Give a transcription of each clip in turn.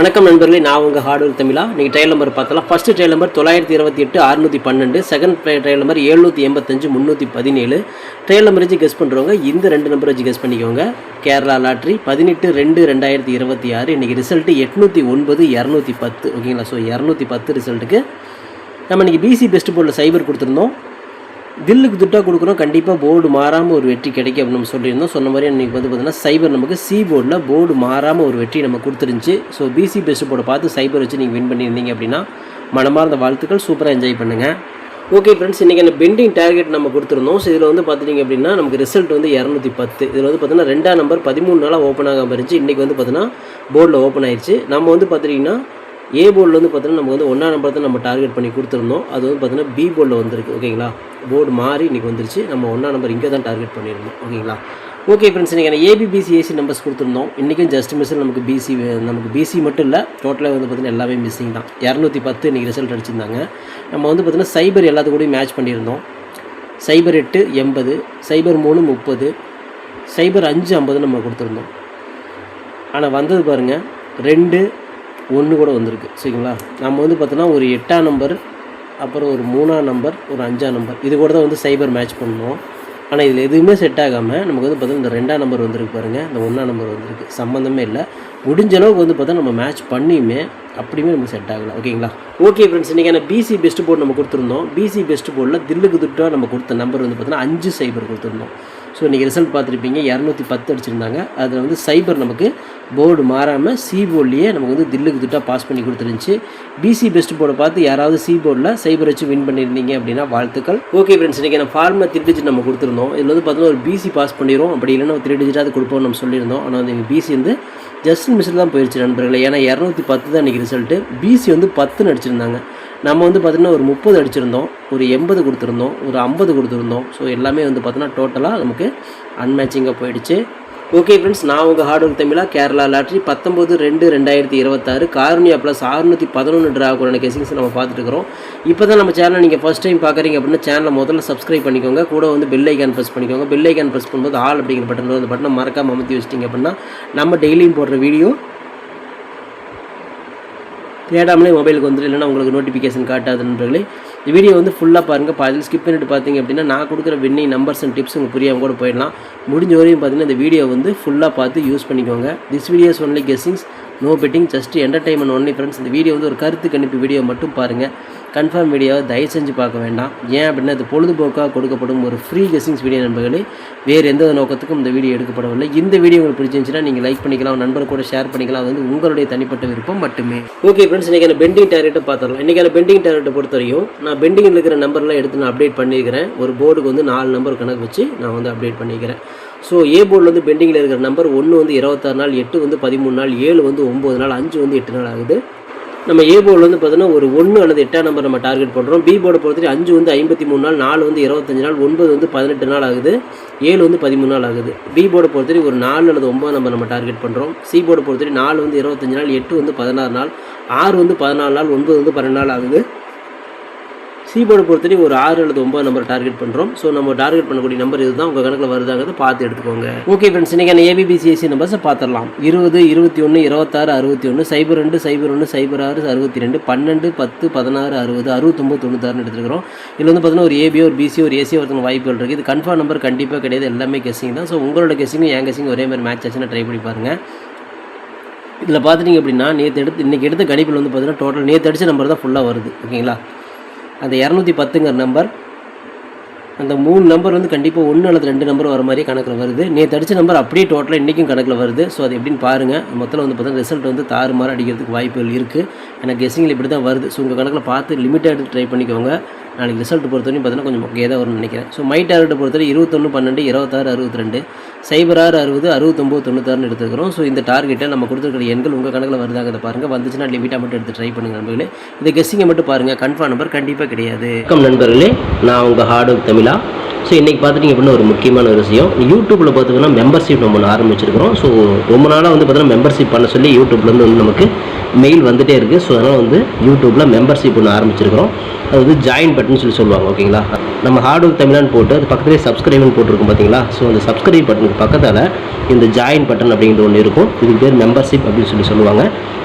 வணக்கம் நண்பர்களே, நான் உங்கள் ஹார்ட்வேர் தமிழா. நீங்கள் ட்ரையல் நம்பர் பார்த்தலாம். First trial number 928 612, second trial number 785 317. Trial number வச்சு கெஸ் பண்ணுறவங்க இந்த ரெண்டு நம்பர் வச்சு கெஸ் பண்ணிக்கோங்க. கேரளா லாட்ரி 18/2/2026. இன்றைக்கி ரிசல்ட்டு 809 210. ஓகேங்களா? ஸோ 210 ரிசல்ட்டுக்கு நம்ம இன்றைக்கி பிசி பெஸ்ட் போர்டில் சைபர் கொடுத்துருந்தோம். தில்லுக்கு துட்டாக கொடுக்குறோம். கண்டிப்பாக போர்டு மாறாமல் ஒரு வெற்றி கிடைக்கும் அப்படின்னு நம்ம சொல்லியிருந்தோம். சொன்ன மாதிரி இன்றைக்கி பார்த்திங்கன்னா சைபர் நமக்கு சி போர்டில் போர்டு மாறாமல் ஒரு வெற்றி நம்ம கொடுத்துருந்துச்சு. ஸோ பிசி பெஸ்ட் போர்டை பார்த்து சைபர் வச்சு நீங்கள் வின் பண்ணியிருந்தீங்க அப்படின்னா மனமார்ந்த வாழ்த்துக்கள். சூப்பராக என்ஜாய் பண்ணுங்கள். ஓகே ஃப்ரெண்ட்ஸ், இன்றைக்கி அந்த பெண்டிங் டார்கெட் நம்ம கொடுத்துருந்தோம். ஸோ இதில் வந்து பார்த்துட்டிங்க அப்படின்னா நமக்கு ரிசல்ட் வந்து 210. இதில் வந்து பார்த்தீங்கன்னா 2ஆம் நம்பர் 13 நாளாக ஓப்பன் ஆகாமல் இருந்துச்சு. இன்றைக்கி வந்து பார்த்தீங்கன்னா போர்டில் ஓப்பன் ஆயிடுச்சு. நம்ம வந்து பார்த்துட்டிங்கன்னா ஏ போர்டில் வந்து பார்த்தீங்கன்னா நமக்கு வந்து 1ஆம் நம்பர் தான் நம்ம டார்கெட் பண்ணி கொடுத்துருந்தோம். அது வந்து பார்த்தீங்கன்னா பி போர்டில் வந்திருக்கு. ஓகேங்களா? போர்டு மாறி இன்றைக்கி வந்துருச்சு. நம்ம 1ஆம் நம்பர் இங்கே தான் டார்கெட் பண்ணியிருந்தோம். ஓகேங்களா? ஓகே ஃப்ரெண்ட்ஸ், இன்றைக்கி ஏபிபிசிஏசி நம்பர்ஸ் கொடுத்துருந்தோம். இன்றைக்கும் ஜஸ்ட் மிஸ்ஸில் நமக்கு பிசி மட்டும் இல்லை, டோட்டலாக வந்து பார்த்திங்கன்னா எல்லாமே மிஸ்ஸிங் தான். 210 இன்றைக்கி ரிசல்ட் அடிச்சிருந்தாங்க. நம்ம வந்து பார்த்திங்கன்னா சைபர் எல்லாத்து கூடயும் மேட்ச் பண்ணியிருந்தோம். சைபர் 8 80, சைபர் 3 30, சைபர் 5 50 நம்ம கொடுத்துருந்தோம். ஆனால் வந்தது பாருங்கள் 2 1 கூட வந்திருக்கு. சரிங்களா? நம்ம வந்து பார்த்தோன்னா ஒரு 8ஆம் நம்பர், அப்புறம் ஒரு 3ஆம் நம்பர், ஒரு 5ஆம் நம்பர், இது கூட தான் வந்து சைபர் மேட்ச் பண்ணோம். ஆனால் இதில் எதுவுமே செட் ஆகாமல் நமக்கு வந்து பார்த்தீங்கன்னா இந்த 2ஆம் நம்பர் வந்திருக்கு பாருங்கள், இந்த 1ஆம் நம்பர் வந்திருக்கு. சம்மந்தமே இல்லை. முடிஞ்ச அளவுக்கு வந்து பார்த்தா நம்ம மேட்ச் பண்ணியுமே அப்படியுமே நமக்கு செட் ஆகலை. ஓகேங்களா? ஓகே ஃப்ரெண்ட்ஸ், இன்றைக்கி பிசி பெஸ்ட் போர்டு நம்ம கொடுத்துருந்தோம். பிசி பெஸ்ட் போர்டில் தில்லுக்கு துட்டாக நம்ம கொடுத்த நம்பர் வந்து பார்த்தீங்கன்னா 5 சைபர் கொடுத்துருந்தோம். ஸோ இன்றைக்கி ரிசல்ட் பார்த்துருப்பீங்க, 210 அடிச்சிருந்தாங்க. அதில் வந்து சைபர் நமக்கு போர்டு மாறாமல் சி போர்ட்லேயே நமக்கு வந்து தில்லுக்கு துட்டாக பாஸ் பண்ணி கொடுத்துருந்துச்சு. பிசி பெஸ்ட் போர்டை பார்த்து யாராவது சி போர்டில் சைபர் வச்சு வின் பண்ணியிருந்தீங்க அப்படின்னா வாழ்த்துக்கள். ஓகே ஃப்ரெண்ட்ஸ், இன்றைக்கி நம்ம ஃபார்மில் 3 டிஜிட் நம்ம கொடுத்துருந்தோம். இதில் வந்து பார்த்தீங்கன்னா ஒரு பிசி பாஸ் பண்ணிடுவோம், அப்படி இல்லைன்னா 3 டிஜிட்டாவது கொடுப்போம் நம்ம சொல்லியிருந்தோம். ஆனால் வந்து எங்கள் பிசி வந்து ஜஸ்ட் மிஸ்ஸில் தான் போயிடுச்சு நண்பர்களே. ஏன்னா 210 தான் இன்றைக்கி ரிசல்ட்டு. பிசி வந்து 10 அடிச்சிருந்தாங்க. நம்ம வந்து பார்த்திங்கன்னா ஒரு 30 அடிச்சிருந்தோம், ஒரு 80 கொடுத்துருந்தோம், ஒரு 50 கொடுத்துருந்தோம். ஸோ எல்லாமே வந்து பார்த்தோன்னா டோட்டலாக நமக்கு அன்மேட்சிங்காக போயிடுச்சு. ஓகே ஃப்ரெண்ட்ஸ், நான் உங்கள் hardware Tamizha. Kerala lottery 19/2/2026 Karunya plus 611 ட்ராவுக்கான கெஸிங்ஸ் நம்ம பார்த்துட்டு இருக்கிறோம். இப்போ தான் நம்ம சேனலை நீங்கள் ஃபஸ்ட் டைம் பார்க்குறீங்க அப்படின்னா சேனலை முதல்ல சப்ஸ்கிரைப் பண்ணிக்கோங்க. கூட வந்து பெல் ஐக்கான் ப்ரெஸ் பண்ணிக்கோங்க. பெல் ஐக்கான் ப்ரெஸ் பண்ணும்போது ஆல் அப்படிங்கிற பட்டன் வரும். அந்த பட்டனை மறக்காமல் அமுத்தி வச்சிட்டிங்க அப்படின்னா நம்ம டெய்லியும் போடுற வீடியோ தேடாமலே மொபைலுக்கு வந்துடும், இல்லைனா உங்களுக்கு நோட்டிஃபிகேஷன் காட்டாது நண்பர்களே. இந்த வீடியோ வந்து ஃபுல்லாக பாருங்கள். பாதில் ஸ்கிப் பண்ணிட்டு பார்த்தீங்க அப்படின்னா நான் கொடுக்குற வின்னிங் நம்பர்ஸ் அண்ட் டிப்ஸ் உங்களுக்கு புரியாமல் கூட போயிடலாம். முடிஞ்ச வரையும் பார்த்தீங்கன்னா இந்த வீடியோ வந்து ஃபுல்லாக பார்த்து யூஸ் பண்ணிக்கோங்க. This videos only guessings, no betting, just entertainment only friends. இந்த வீடியோ வந்து ஒரு கருத்து கணிப்பு வீடியோ மட்டும் பாருங்கள். கன்ஃபார்ம் வீடியோவை தயவு செஞ்சு பார்க்க வேண்டாம். ஏன் அப்படின்னா இது பொழுதுபோக்காக கொடுக்கப்படும் ஒரு ஃப்ரீ கெஸ்ஸிங்ஸ் வீடியோ நண்பர்களே. வேறு எந்த நோக்கத்துக்கும் இந்த வீடியோ எடுக்கப்படவில்லை. இந்த வீடியோ உங்களுக்கு பிடிச்சிருந்துச்சுன்னா நீங்கள் லைக் பண்ணிக்கலாம், நண்பர் கூட ஷேர் பண்ணிக்கலாம். அது வந்து உங்களுடைய தனிப்பட்ட விருப்பம் மட்டுமே. ஓகே ஃப்ரெண்ட்ஸ், இன்றைக்கி பெண்டிங் டார்கெட்டை பார்த்துடலாம். இன்றைக்கி பெண்டிங் டார்கெட்டை பொறுத்த வரையும் நான் பெண்டிங்கில் இருக்கிற நம்பர்லாம் எடுத்து நான் அப்டேட் பண்ணியிருக்கிறேன். ஒரு போர்டுக்கு வந்து 4 நம்பர் கணக்கு வச்சு நான் வந்து அப்டேட் பண்ணிக்கிறேன். ஸோ ஏ போர்டில் வந்து பெண்டிங்கில் இருக்கிற நம்பர் 1 வந்து 26 நாள், 8 வந்து 13 நாள், 7 வந்து 9 நாள், 5 வந்து 8 நாள் ஆகுது. நம்ம ஏ போர்டில் வந்து பார்த்தீங்கன்னா ஒரு 1 அல்லது 8ஆம் நம்பர் நம்ம டார்கெட் பண்ணுறோம். பி போர்டை பொறுத்தவரை 5 வந்து 53 நாள், 4 வந்து 25 நாள், 9 வந்து 18 நாள் ஆகுது, 7 வந்து 13 நாள் ஆகுது. பி போர்டை பொறுத்தவரை ஒரு 4 அல்லது 9 நம்பர் நம்ம டார்கெட் பண்ணுறோம். சி போர்டை பொறுத்தவரை 4 வந்து 25 நாள், 8 வந்து 16 நாள், 6 வந்து 14 நாள், 9 வந்து 12 நாள் ஆகுது. சி போர்டை பொறுத்தவரை ஒரு 6 அல்லது 9 நம்பர் டார்கெட் பண்ணுறோம். ஸோ நம்ம டார்கெட் பண்ணக்கூடிய நம்பர் இதுதான். உங்கள் கணக்கில் வருதாங்கிறத பார்த்து எடுத்துக்கோங்க. ஓகே ஃப்ரெண்ட்ஸ், இன்றைக்கி ஏபிபிசிஎஸ்சி நம்பர்ஸை பார்த்துடலாம். 20 21 26 61, 02 01 06 62, 12 10 16 60 69 96 எடுத்துருக்கிறோம். இதில் வந்து பார்த்தீங்கன்னா ஒரு ஏபியோ ஒரு பிசியோ ஒரு ஏசியோ ஒருத்தவங்க வாய்ப்புகள் இருக்குது. இது கன்ஃபார்ம் நம்பர் கண்டிப்பாக கிடையாது, எல்லாமே கெஸ்ஸிங் தான். ஸோ உங்களோட கெஸ்ஸிங்கும் என் கெஸ்ஸிங் ஒரே மாதிரி மேட்ச் ஆச்சுன்னா ட்ரை பண்ணி பாருங்கள். இதில் பார்த்துட்டிங்க அப்படின்னா இன்றைக்கி எடுத்த கணிப்பில் வந்து பார்த்தீங்கன்னா டோட்டல் நேற்று அடித்த நம்பர் தான் ஃபுல்லாக வருது. ஓகேங்களா? அந்த 210ங்கிற நம்பர், அந்த 3 நம்பர் வந்து கண்டிப்பாக 1 அல்லது 2 நம்பர் வர மாதிரி கணக்கில் வருது. நேற்று அடித்த நம்பர் அப்படியே டோட்டலாக இன்றைக்கும் கணக்கில் வருது. ஸோ அது எப்படின்னு பாருங்கள். மொத்தத்தில் வந்து பார்த்தீங்கன்னா ரிசல்ட் வந்து தாறுமாறு அடிக்கிறதுக்கு வாய்ப்புகள் இருக்குது. எனக்கு கெஸ்ஸிங்கில் இப்படி தான் வருது. ஸோ உங்கள் கணக்கில் பார்த்து லிமிட்டட் ட்ரை பண்ணிக்கோங்க. நாளைக்கு ரிசல்ட் பொறுத்தவரைக்கும் பார்த்தீங்கன்னா கொஞ்சம் ஓகே தான் வரும்னு நினைக்கிறேன். ஸோ மை டார்கெட்டை பொறுத்தவரை 21 12 26 62, சைபர் 6 60 69 96 எடுத்துக்கிறோம். ஸோ இந்த டார்கெட்டை நம்ம கொடுத்துருக்கிற எண்கள் உங்கள் கணக்கில் வருதாங்கிறத பாருங்கள். வந்துச்சுன்னா லிமிட்டாக மட்டும் எடுத்து ட்ரை பண்ணுங்கள் நண்பர்களே. இந்த கெஸ்ஸிங்கை மட்டும் பாருங்கள். கன்ஃபார்ம் நம்பர் கண்டிப்பாக கிடையாது. வணக்கம் நண்பர்களே, நான் உங்கள் ஹார்ட்வேர் தமிழா. ஸோ இன்றைக்கி பார்த்துட்டிங்க அப்படின்னா ஒரு முக்கியமான ஒரு விஷயம், யூடியூப்பில் பார்த்திங்கன்னா மெம்பர்ஷிப் நம்ம ஒன்று ஆரம்பிச்சிருக்கிறோம். ஸோ ரொம்ப நாளாக வந்து பார்த்தீங்கன்னா மெம்பர்ஷிப் பண்ண சொல்லி யூடியூப்லேருந்து வந்து நமக்கு மெயில் வந்துகிட்டே இருக்குது. ஸோ அதனால் வந்து யூடியூப்பில் மெம்பர்ஷிப் ஒன்று ஆரம்பிச்சிருக்கிறோம். அது வந்து ஜாயின் பட்டன் சொல்லுவாங்க. ஓகேங்களா? நம்ம ஹார்ட் ஒர்க் தமிழான்னு போட்டு அது பக்கத்துலேயே சப்ஸ்கிரைப்னு போட்டிருக்கும் பார்த்தீங்களா. ஸோ அந்த சப்ஸ்கிரைப் பட்டனுக்கு பக்கத்தால் இந்த ஜாயின் பட்டன் அப்படிங்கிற ஒன்று இருக்கும். இதுக்கு பேர் மெம்பர்ஷிப் அப்படின்னு சொல்லுவாங்க.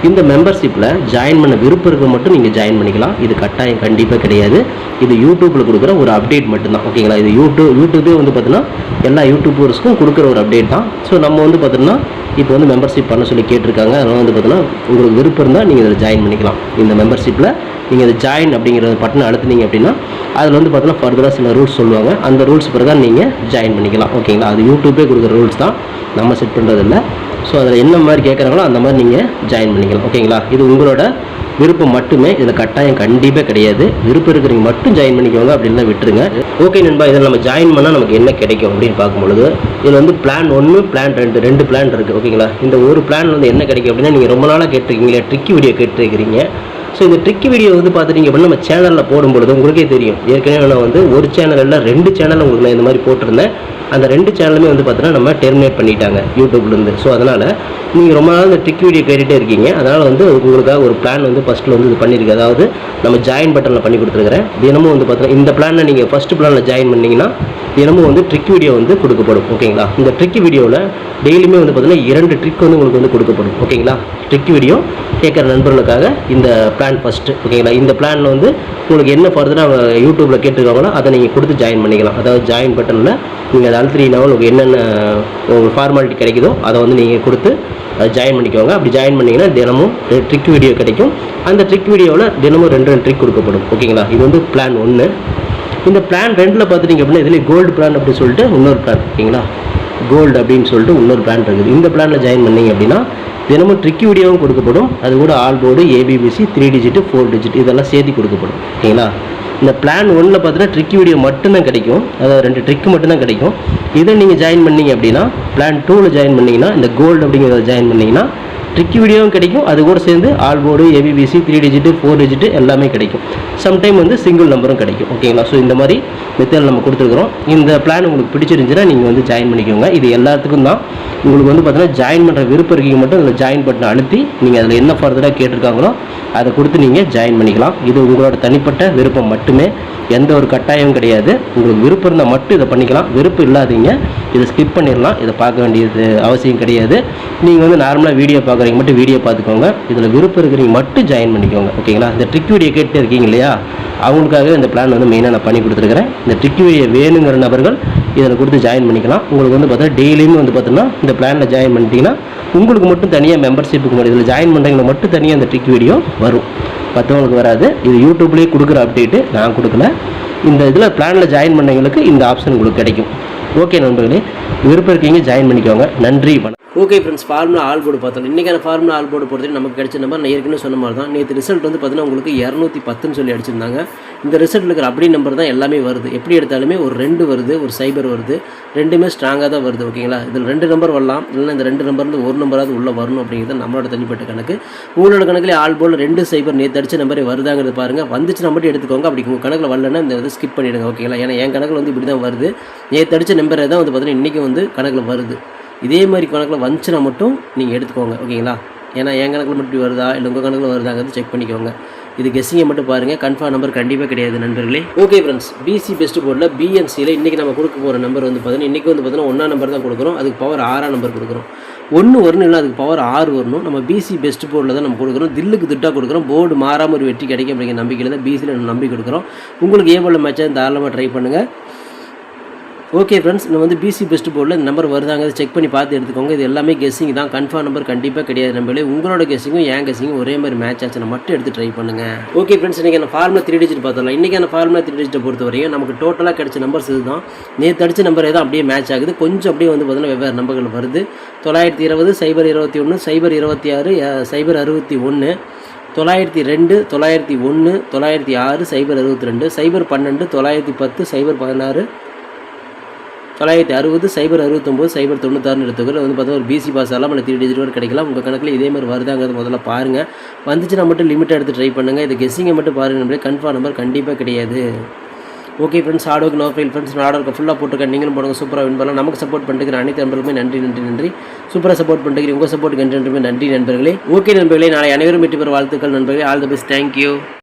இந்த மெம்பர்ஷிப்பில் ஜாயின் பண்ண விருப்பம் இருக்க மட்டும் நீங்கள் ஜாயின் பண்ணிக்கலாம். இது கட்டாயம் கண்டிப்பாக கிடையாது. இது யூடியூப்பில் கொடுக்குற ஒரு அப்டேட் மட்டும்தான். ஓகேங்களா. இது யூடியூபே வந்து பார்த்தீங்கன்னா எல்லா யூடியூபர்ஸ்க்கும் கொடுக்குற ஒரு அப்டேட் தான். ஸோ நம்ம வந்து பார்த்தீங்கன்னா இப்போ வந்து மெம்பர்ஷிப் பண்ண சொல்லி கேட்டிருக்காங்க. அதனால் வந்து பார்த்தீங்கன்னா உங்களுக்கு விருப்பம் இருந்தால் நீங்கள் இதில் ஜாயின் பண்ணிக்கலாம். இந்த மெம்பர்ஷிப்பில் நீங்கள் இதை ஜாயின் அப்படிங்கிற பட்டனை அழுத்துனீங்க அப்படின்னா அதில் வந்து பார்த்தீங்கன்னா ஃபர்தராக சில ரூல்ஸ் சொல்லுவாங்க. அந்த ரூல்ஸ் பிரகாரம் நீங்கள் ஜாயின் பண்ணிக்கலாம். ஓகேங்களா. அது யூடியூப்பே கொடுக்குற ரூல்ஸ் தான், நம்ம செட் பண்ணுறதில்ல. ஸோ அதில் என்ன மாதிரி கேட்குறாங்களோ அந்த மாதிரி நீங்கள் ஜாயின் பண்ணிக்கலாம். ஓகேங்களா. இது உங்களோட விருப்பம் மட்டுமே, இதில் கட்டாயம் கண்டிப்பாக கிடையாது. விருப்பம் இருக்கிறவங்க மட்டும் ஜாயின் பண்ணிக்கோங்க, அப்படின்னா விட்டுருங்க. ஓகே நண்பா, இதில் நம்ம ஜாயின் பண்ணால் நமக்கு என்ன கிடைக்கும் அப்படின்னு பார்க்கும்பொழுது இதில் வந்து பிளான் 1 பிளான் 2 2 பிளான் இருக்குது. ஓகேங்களா. இந்த ஒரு பிளான் வந்து என்ன கிடைக்கும் அப்படின்னா, நீங்கள் ரொம்ப நாளாக கேட்டிருக்கீங்களே ட்ரிக்கி வீடியோ கேட்டிருக்கிறீங்க. ஸோ இந்த ட்ரிக்கி வீடியோ வந்து பார்த்துட்டீங்க அப்படின்னா நம்ம சேனலில் போடும்பொழுது உங்களுக்கே தெரியும். ஏற்கனவே நான் வந்து ஒரு சேனலில் 2 சேனல் உங்களுக்கு நான் இந்த மாதிரி போட்டிருந்தேன். அந்த 2 சேனலுமே வந்து பார்த்தீங்கன்னா நம்ம டெர்மினேட் பண்ணிட்டாங்க யூடியூப்லேருந்து. ஸோ அதனால் நீங்கள் ரொம்ப நாள் இந்த ட்ரிக் வீடியோ கேட்டுகிட்டே இருக்கீங்க. அதனால் வந்து உங்களுக்காக ஒரு பிளான் வந்து ஃபஸ்ட்டில் வந்து இது பண்ணியிருக்கு. அதாவது நம்ம ஜாயின் பட்டனில் பண்ணி கொடுத்துருக்குறேன். தினமும் வந்து பார்த்தீங்கன்னா இந்த பிளானில் நீங்கள் ஃபஸ்ட்டு பிளானில் ஜாயின் பண்ணிங்கன்னா தினமும் வந்து ட்ரிக் வீடியோ வந்து கொடுக்கப்படும். ஓகேங்களா. இந்த ட்ரிக் வீடியோவில் டெய்லியுமே வந்து பார்த்தீங்கன்னா 2 ட்ரிக் வந்து உங்களுக்கு வந்து கொடுக்கப்படும். ஓகேங்களா. ட்ரிக் வீடியோ கேட்குற நண்பர்களுக்காக இந்த பிளான் ஃபஸ்ட்டு. ஓகேங்களா. இந்த பிளானில் வந்து உங்களுக்கு என்ன ஃபர்தராக யூடியூப்பில் கேட்டுருக்காங்களோ அதை நீங்கள் கொடுத்து ஜாயின் பண்ணிக்கலாம். அதாவது ஜாயின் பட்டனில் நீங்கள் அதை அழுத்தினா உங்களுக்கு என்னென்ன உங்களுக்கு ஃபார்மாலிட்டி கிடைக்குதோ அதை வந்து நீங்கள் கொடுத்து அதை ஜாயின் பண்ணிக்கோங்க. அப்படி ஜாயின் பண்ணிங்கன்னா தினமும் ட்ரிக் வீடியோ கிடைக்கும். அந்த ட்ரிக் வீடியோவில் தினமும் 2 ட்ரிக் கொடுக்கப்படும். ஓகேங்களா. இது வந்து பிளான் 1. இந்த பிளான் 2ல் பார்த்துட்டிங்க அப்படின்னா இதில் கோல்டு பிளான் அப்படின்னு சொல்லிட்டு இன்னொரு பிளான். ஓகேங்களா. கோல்டு அப்படின்னு சொல்லிட்டு இன்னொரு பிளான் இருக்குது. இந்த பிளானில் ஜாயின் பண்ணிங்க அப்படின்னா தினமும் ட்ரிக் வீடியோவும் கொடுக்கப்படும். அது கூட all board, ABBC, 3 digit 4 digit இதெல்லாம் சேர்த்து கொடுக்கப்படும். ஓகேங்களா. இந்த பிளான் 1ல் பார்த்தீங்கன்னா ட்ரிக் வீடியோ மட்டும்தான் கிடைக்கும். அதாவது 2 ட்ரிக் மட்டும்தான் கிடைக்கும். இதை நீங்கள் ஜாயின் பண்ணிங்க அப்படின்னா பிளான் 2ல் ஜாயின் பண்ணிங்கன்னா இந்த கோல்டு அப்படிங்கிறத ஜாயின் பண்ணிங்கன்னா ட்ரிக் வீடியோவும் கிடைக்கும். அது கூட சேர்ந்து all board, ABBC, 3 digit 4 digit எல்லாமே கிடைக்கும். சம்டைம் வந்து சிங்கிள் நம்பரும் கிடைக்கும். ஓகேங்களா. ஸோ இந்த மாதிரி மெத்தட் நம்ம கொடுத்துருக்குறோம். இந்த பிளான் உங்களுக்கு பிடிச்சிருந்துச்சுன்னா நீங்கள் வந்து ஜாயின் பண்ணிக்கோங்க. இது எல்லாத்துக்கும் தான். உங்களுக்கு வந்து பார்த்தீங்கன்னா ஜாயின் பண்ணுற விருப்பம் இருக்கீங்க மட்டும் அதில் ஜாயின் பட்டனை அழுத்தி நீங்கள் அதில் என்ன ஃபர்தராக கேட்டிருக்காங்களோ அதை கொடுத்து நீங்கள் ஜாயின் பண்ணிக்கலாம். இது உங்களோட தனிப்பட்ட விருப்பம் மட்டுமே, எந்த ஒரு கட்டாயமும் கிடையாது. உங்களுக்கு விருப்பம் இருந்தால் மட்டும் இதை பண்ணிக்கலாம். விருப்பம் இல்லாதீங்க இதை ஸ்கிப் பண்ணிடலாம். இதை பார்க்க வேண்டியது அவசியம் கிடையாது. நீங்கள் வந்து நார்மலாக வீடியோ பார்க்குறீங்க மட்டும் வீடியோ பார்த்துக்கோங்க. இதில் விருப்பம் இருக்கிறீங்க மட்டும் ஜாயின் பண்ணிக்கோங்க. ஓகேங்களா. இந்த ட்ரிக் வீடியோ கேட்டு இருக்கீங்க இல்லையா, அவங்களுக்காக இந்த பிளான் வந்து மெயினாக நான் பண்ணி கொடுத்துருக்கிறேன். இந்த ட்ரிக் வீடியோ வேணுங்கிற நபர்கள் இதில் கொடுத்து ஜாயின் பண்ணிக்கலாம். உங்களுக்கு வந்து பார்த்தா டெய்லியுமே வந்து பார்த்தீங்கன்னா இந்த பிளானில் ஜாயின் பண்ணிட்டீங்கன்னா உங்களுக்கு மட்டும் தனியாக மெம்பர்ஷிப்புக்கு மட்டும் இதில் ஜாயின் பண்ணுறவங்களை மட்டும் தனியாக இந்த ட்ரிக் வீடியோ வரும், மற்றவங்களுக்கு வராது. இது யூடியூப்லேயே கொடுக்குற அப்டேட்டு, நான் கொடுக்கல. இந்த இதில் பிளானில் ஜாயின் பண்ணவங்களுக்கு இந்த ஆப்ஷன் உங்களுக்கு கிடைக்கும். ஓகே நண்பர்களே, விருப்பம் இருக்கீங்க ஜாயின் பண்ணிக்கோங்க. நன்றி, வணக்கம். Okay friends, formula all board பார்த்தோம். இன்றைக்கான ஃபார்முலா ஆல் போர்டு பொறுத்தவரை நமக்கு கிடைச்ச நம்பர் நான் ஏற்கனவே சொன்ன மாதிரி தான். நேற்று ரிசல்ட் வந்து பார்த்தீங்கன்னா உங்களுக்கு 210ன்னு சொல்லி அடிச்சிருந்தாங்க. இந்த ரிசல்ட்டில் இருக்கிற அப்படி நம்பர் தான் எல்லாமே வருது. எப்படி எடுத்தாலுமே ஒரு 2 வருது, ஒரு 0 வருது. ரெண்டுமே ஸ்ட்ராங்காக தான் வருது. ஓகேங்களா. இதில் 2 நம்பர் வரலாம், இல்லைன்னா இந்த 2 நம்பர்லேருந்து ஒரு நம்பராவது உள்ளே வரணும் அப்படிங்கிறது நம்மளோட தனிப்பட்ட கணக்கு. உங்களோட கணக்கில் ஆல் போர்டில் 2 0 நேற்று அடிச்ச நம்பரே வருதாங்கிறது பாருங்கள். வந்துச்சுன்னா மட்டும் எடுத்துக்கோங்க. அப்படி உங்கள் கணக்கில் வரலன்னா இந்த இது ஸ்கிப் பண்ணிவிடுங்க. ஓகேங்களா. ஏன்னா என் கணக்கில் வந்து இப்படி தான் வருது. நேற்று அடித்த நம்பரை தான் வந்து பார்த்தீங்கன்னா இன்றைக்கி வந்து கணக்கில் வருது. இதே மாதிரி கணக்கில் வந்துச்சுன்னா மட்டும் நீங்கள் எடுத்துக்கோங்க. ஓகேங்களா. ஏன்னா என் கணக்கில் மட்டும் இப்படி வருதா இல்லை உங்கள் கணக்கில் வருதாங்கிறது செக் பண்ணிக்கோங்க. இது கெஸ்ஸிங்கை மட்டும் பாருங்கள். கன்ஃபார்ம் நம்பர் கண்டிப்பாக கிடையாது நண்பர்களே. ஓகே ஃப்ரெண்ட்ஸ், பிசி பெஸ்ட் போர்டில் பிஎன்சியில் இன்றைக்கி நம்ம கொடுக்க போகிற நம்பர் வந்து பார்த்தீங்கன்னா இன்றைக்கி வந்து பார்த்தீங்கன்னா 1ஆம் நம்பர் தான் கொடுக்குறோம். அதுக்கு பவர் 6ஆம் நம்பர் கொடுக்குறோம். 1 வரணும், இல்லை அதுக்கு பவர் 6 வரணும். நம்ம பிசி பெஸ்ட் போர்டில் தான் நம்ம கொடுக்குறோம். தில்லுக்கு திட்டாக கொடுக்குறோம். போர்டு மாறாமல் ஒரு வெற்றி கிடைக்கும் அப்படிங்கிற நம்பிக்கையில் தான் பிசியில் நம்ம நம்பி கொடுக்குறோம். உங்களுக்கு ஏபோல் மேட்சாக தாராளமாக ட்ரை பண்ணுங்கள். ஓகே ஃப்ரெண்ட்ஸ், நம்ம வந்து பிசி பெஸ்ட் போர்டில் இந்த நம்பர் வருதாங்க செக் பண்ணி பார்த்து எடுத்துக்கோங்க. இது எல்லாமே கெஸ்ஸிங் தான், கன்ஃபார்ம் நம்பர் கண்டிப்பாக கிடையாது நம்பளே. உங்களோட கெஸ்ஸிங்கும் என் கெஸ்ஸிங்கும் ஒரே மாதிரி மேட்ச் ஆச்சுன்னா மட்டும் எடுத்து ட்ரை பண்ணுங்கள். ஓகே ஃப்ரெண்ட்ஸ், இன்றைக்கி நான் ஃபார்முலா 3 டிஜிட் பார்த்தோம்ல. இன்றைக்கான ஃபார்முலா 3 டிஜிட்டை பொறுத்த வரையும் நமக்கு டோட்டலாக கிடைச்ச நம்பர்ஸ் இது தான். நேற்று அடிச்ச நம்பர் ஏதோ அப்படியே மேட்ச் ஆகுது. கொஞ்சம் அப்படியே வந்து பார்த்தீங்கன்னா வெவ்வேறு நம்பர்கள் வருது. 920, 021, 026, 061, 902, 901, 906, 062, 012, 910, 016, 960, 069, 096 எடுத்துக்கிற வந்து பார்த்தா ஒரு பிசி பாஸ் ஆகலாம், இல்லை 3 டிஜிட் வரை கிடைக்கலாம். உங்கள் கணக்கில் இதே மாதிரி வருதாங்கிறது முதல்ல பாருங்கள். வந்துச்சுன்னா மட்டும் லிமிட்டாக எடுத்து ட்ரை பண்ணுங்கள். இது கெஸ்ஸிங்கை மட்டும் பாருங்கள். நம்மளே கன்ஃபார்ம் நம்பர் கண்டிப்பாக கிடையாது. Okay friends, hard work no fail friends. நான் ஆர்டருக்கு ஃபுல்லாக போட்டுருக்கேன். நீங்களும் போடுங்க, சூப்பராக வின் பண்ணலாம். நமக்கு சப்போர்ட் பண்ணிட்டு அனைத்து நண்பர்களுமே நன்றி. சூப்பராக சப்போர்ட் பண்ணிட்டு உங்கள் சப்போர்ட்டுக்கு நன்றி நண்பர்களே. ஓகே நண்பர்களே, நாளை அனைவரும் வெற்றி பெற வாழ்த்துக்கள் நண்பர்களே. All the best. தேங்க்யூ.